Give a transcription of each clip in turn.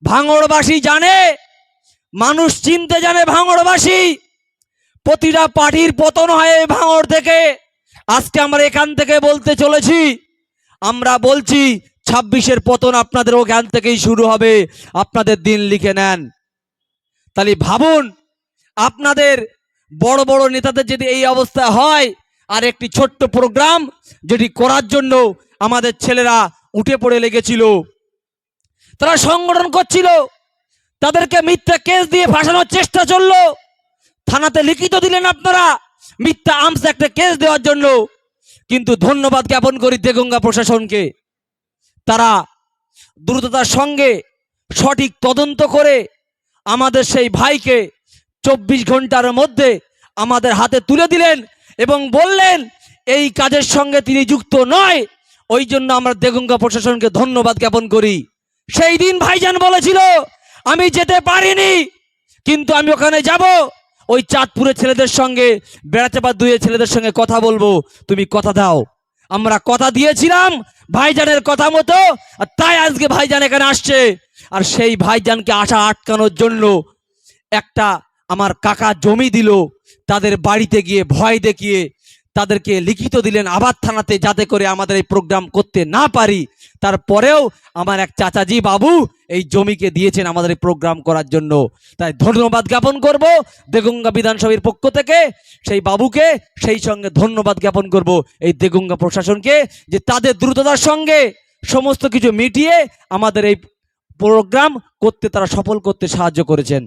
ভাঙড়বাসী জানে, মানুষ চিনতে জানে ভাঙড়বাসী। প্রতিটা পার্টির পতন হয় ভাঙড় থেকে। আজকে আমরা এখান থেকে বলতে চলেছি, আমরা বলছি 26-এর পতন আপনাদের ওখান থেকেই শুরু হবে। আপনাদের দিন লিখে নেন। তাহলে ভাবুন, আপনাদের বড় বড় নেতাদের যদি এই অবস্থা হয়, আর একটি ছোট্ট প্রোগ্রাম যেটি করার জন্য আমাদের ছেলেরা উঠে পড়ে লেগেছিল, তারা সংগঠন করছিল, তাদেরকে মিথ্যা কেস দিয়ে ফাঁসানোর চেষ্টা চললো। থানাতে লিখিত দিলেন আপনারা মিথ্যা আর্মস একটা কেস দেওয়ার জন্য। কিন্তু ধন্যবাদ জ্ঞাপন করি দেগঙ্গা প্রশাসনকে, তারা দ্রুততার সঙ্গে সঠিক তদন্ত করে আমাদের সেই ভাইকে 24 ঘন্টার মধ্যে আমাদের হাতে তুলে দিলেন এবং বললেন এই কাজের সঙ্গে তিনি যুক্ত নয়। ওই জন্য আমরা দেগঙ্গা প্রশাসনকে ধন্যবাদ জ্ঞাপন করি। সেই দিন ভাইজান বলেছিল আমি যেতে পারিনি, কিন্তু আমি ওখানে যাব, ওই চাঁদপুরের ছেলেদের সঙ্গে, বেড়াচাপা দুইয়ের ছেলেদের সঙ্গে কথা বলবো, তুমি কথা দাও। আমরা কথা দিয়েছিলাম ভাইজানের কথা মতো, আর তাই আজকে ভাইজান এখানে আসছে। আর সেই ভাইজানকে আসা আটকানোর জন্য একটা আমার কাকা জমি দিল, তাদের বাড়িতে গিয়ে ভয় দেখিয়ে তাদেরকে লিখিত দিলেন আবার থানাতে, যাতে করে আমাদের এই প্রোগ্রাম করতে না পারি। তারপরেও আমার এক চাচাজি বাবু এই জমিকে দিয়েছেন আমাদের এই প্রোগ্রাম করার জন্য। তাই ধন্যবাদ জ্ঞাপন করব দেগঙ্গা বিধানসভার পক্ষ থেকে সেই বাবুকে, সেই সঙ্গে ধন্যবাদ জ্ঞাপন করব এই দেগঙ্গা প্রশাসনকে, যে তাদের দ্রুততার সঙ্গে সমস্ত কিছু মিটিয়ে আমাদের এই প্রোগ্রাম করতে, তারা সফল করতে সাহায্য করেছেন।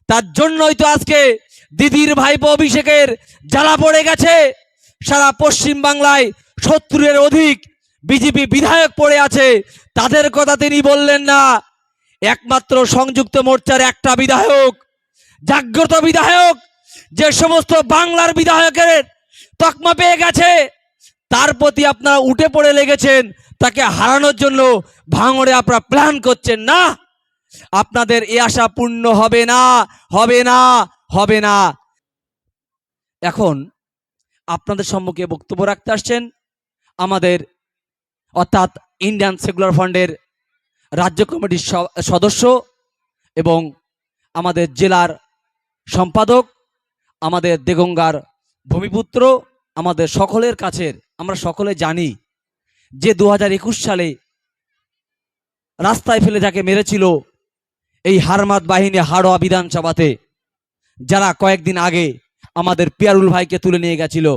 তার জন্যই তো আজকে দিদির ভাইপো অভিষেকের জ্বালা পড়ে গেছে। সারা পশ্চিম বাংলায় 70-এর অধিক বিজেপি বিধায়ক পড়ে আছে, তাদের কথা তিনি বললেন না। একমাত্র সংযুক্ত মোর্চার একটা বিধায়ক, জাগ্রত বিধায়ক, যে সমস্ত বাংলার বিধায়কের তকমা পেয়ে গেছে, তার প্রতি আপনারা উঠে পড়ে লেগেছেন। তাকে হারানোর জন্য ভাঙড়ে আপনারা প্ল্যান করছেন না। আপনাদের এ আশা পূর্ণ হবে না, হবে না, হবে না। এখন আপনাদের সম্মুখে বক্তব্য রাখতে আসছেন আমাদের অর্থাৎ ইন্ডিয়ান সেকুলার ফান্ডের রাজ্য কমিটির সদস্য এবং আমাদের জেলার সম্পাদক, আমাদের দেগঙ্গার ভূমিপুত্র, আমাদের সকলের কাছের, আমরা সকলে জানি যে 2021 সালে রাস্তায় ফেলে যাকে মেরেছিল এই হারমাত বাহিনী হাড়োয়া বিধানসভাতে, যারা কয়েকদিন আগে আমাদের পিয়ারুল ভাইকে তুলে নিয়ে গেছিল।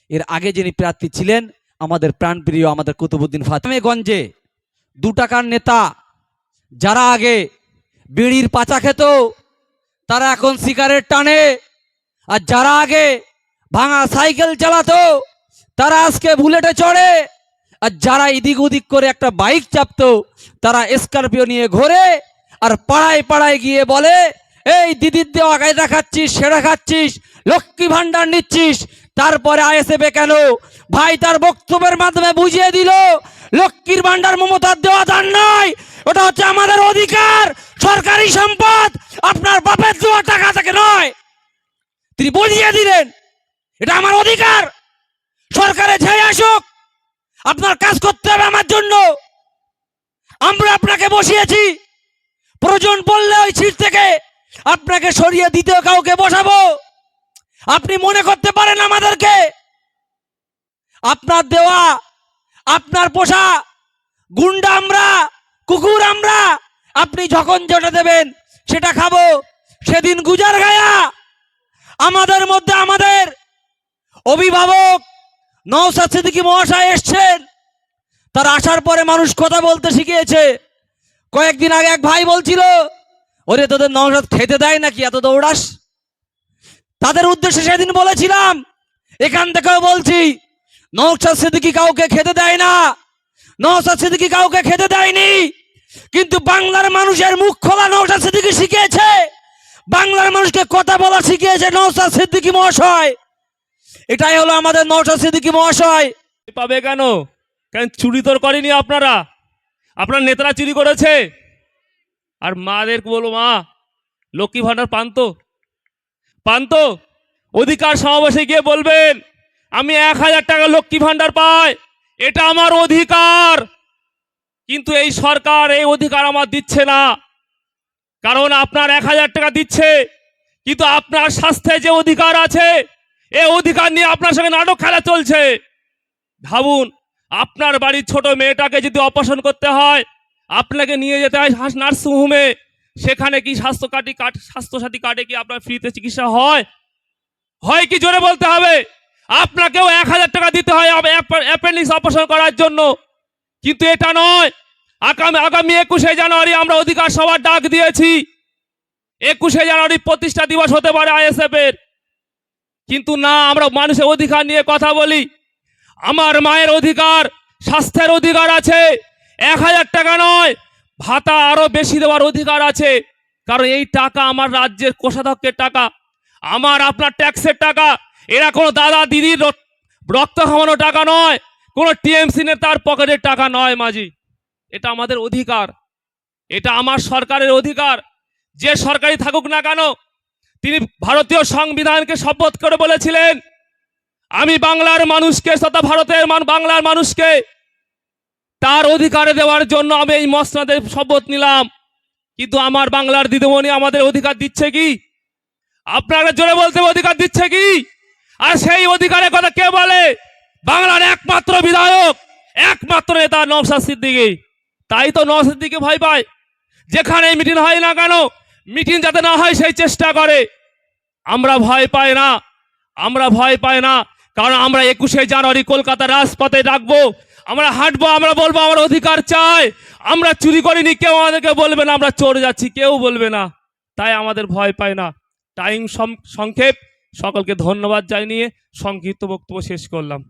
এর আগে যিনি প্রার্থী ছিলেন আমাদের প্রাণপ্রিয় আমাদের কুতুবুদ্দিন ফাতেমেগঞ্জে 2 টাকার নেতা, যারা আগে বিড়ির পাচা খেত তারা এখন সিগারেট টানে, আর যারা আগে ভাঙা সাইকেল চালাতো তারা আজকে বুলেটে চড়ে, আর যারা এদিক ওদিক করে একটা বাইক চাপতো তারা স্করপিও নিয়ে ঘোরে, আর পাড়ায় পাড়ায় গিয়ে বলে এই দিদির দেওয়া এটা খাচ্ছিস, সেটা খাচ্ছিস, লক্ষ্মী ভান্ডার নিচ্ছিস। তারপরে আইএসএফে কেন ভাই তার বক্তব্যের মাধ্যমে বুঝিয়ে দিল লক্ষ্মীর ভান্ডার মমতার দেওয়া দান নয়, ওটা হচ্ছে আমাদের অধিকার, সরকারি সম্পদ, আপনার বাপের দেওয়া টাকা থেকে নয়। তিনি বুঝিয়ে দিলেন এটা আমার অধিকার, সরকারে যে আসুক আপনার কাজ করতে হবে আমার জন্য। আমরা আপনাকে বসিয়েছি, প্রয়োজন পড়লে ওই সিট থেকে আপনাকে সরিয়ে দিতেও কাউকে বসাবো। আপনি মনে করতে পারেন আমাদেরকে আপনার দেওয়া, আপনার পোষা গুন্ডা আমরা, কুকুর আমরা, আপনি যখন যেটা দেবেন সেটা খাবো। সেদিন গুজার গায়া আমাদের মধ্যে আমাদের অভিভাবক নওশাদ সিদ্দিকী মহাশয় এসছেন, তার আসার পরে মানুষ কথা বলতে শিখিয়েছে। কয়েকদিন আগে এক ভাই বলছিল ওরে তোদের নওশাদ খেতে দেয় নাকি এত দৌড়াস। তাদের উদ্দেশ্যে সেদিন বলেছিলাম, এখান থেকেও বলছি নওশাদ সিদ্দিকী কাউকে খেতে দেয় না, নওশাদ সিদ্দিকী কাউকে খেতে দেয়নি। কিন্তু বাংলার মানুষের মুখ খোলা নওশাদ সিদ্দিকী শিখিয়েছে, বাংলার মানুষকে কথা বলা শিখিয়েছে নওশাদ সিদ্দিকী মহাশয়। এটাই হলো আমাদের নওশাদ সিদ্দিকী মহাশয়। পাবে কেন? কেন চুরি তো করেনি আপনারা, আপনার নেতারা চুরি করেছে। আর মাদের বলো মা লক্ষ্মী ভান্ডার পান তো অধিকার সমাবেশে গিয়ে বলবেন আমি 1000 টাকা লক্ষ্মী ভান্ডার পাই, এটা আমার অধিকার। কিন্তু এই সরকার এই অধিকার আমার দিচ্ছে না। কারণ আপনার 1000 টাকা দিচ্ছে, কিন্তু আপনার স্বাস্থ্যে যে অধিকার আছে এই অধিকার নিয়ে আপনার সঙ্গে নাটক খেলা চলছে। ভাবুন, আপনার বাড়ির ছোট মেয়েটাকে যদি অপারেশন করতে হয়, আপনাকে নিয়ে যেতে হয় নার্সিং হোমে। সেখানে কি স্বাস্থ্যসাথী কার্ডে কি আপনার ফ্রিতে চিকিৎসা হয়? হয় কি? জোরে বলতে হবে। আপনাকেও 1000 টাকা দিতে হয় অ্যাপেন্ডিক্স অপারেশন করার জন্য। কিন্তু এটা নয়। আগামী 21শে জানুয়ারি আমরা অধিকার সভার ডাক দিয়েছি। 21শে জানুয়ারি প্রতিষ্ঠা দিবস হতে পারে আইএসএফ এর, কিন্তু না, আমরা মানুষের অধিকার নিয়ে কথা বলি। আমার মায়ের অধিকার, স্বাস্থ্যের অধিকার আছে। 1000 টাকা নয়, ভাতা আরো বেশি দেওয়ার অধিকার আছে। কারণ এই টাকা আমার রাজ্যের কোষাধ্যক্ষের টাকা, আমার আপনার ট্যাক্সের টাকা। এরা কোনো দাদা দিদির রক্ত খাওয়ানো টাকা নয়, কোনো টিএমসি নেতার পকেটের টাকা নয় মাঝি। এটা আমাদের অধিকার, এটা আমার সরকারের অধিকার। যে সরকারি থাকুক না কেন, তিনি ভারতীয় সংবিধানকে শপথ করে বলেছিলেন, আমি বাংলার মানুষকে তথা ভারতের বাংলার মানুষকে তার অধিকারে দেওয়ার জন্য আমি এই মসনদে শপথ নিলাম। কিন্তু আমার বাংলার দিদিমণি আমাদের অধিকার দিচ্ছে কি? আপনারা জোরে বলতে হবে, অধিকার দিচ্ছে কি? আর সেই অধিকারের কথা কে বলে? বাংলার একমাত্র বিধায়ক, একমাত্র নেতা নওশাদ সিদ্দিকী। তাই তো নওশাদ সিদ্দিকী ভয় পায়। যেখানে মিটিং হয় না কেন, মিটিং যাতে না হয় সেই চেষ্টা করে। আমরা ভয় পাই না, আমরা ভয় পাই না। কারণ আমরা 21শে জানুয়ারি কলকাতার রাজপথে ডাকবো, আমরা হাঁটবো, আমরা বলবো আমার অধিকার চাই। আমরা চুরি করিনি, কেউ আমাদেরকে বলবে না আমরা চোর যাচ্ছি, কেউ বলবে না। তাই আমাদের ভয় পায় না। টাইম সংক্ষেপ, সকলকে ধন্যবাদ জানিয়ে সংক্ষিপ্ত বক্তব্য শেষ করলাম।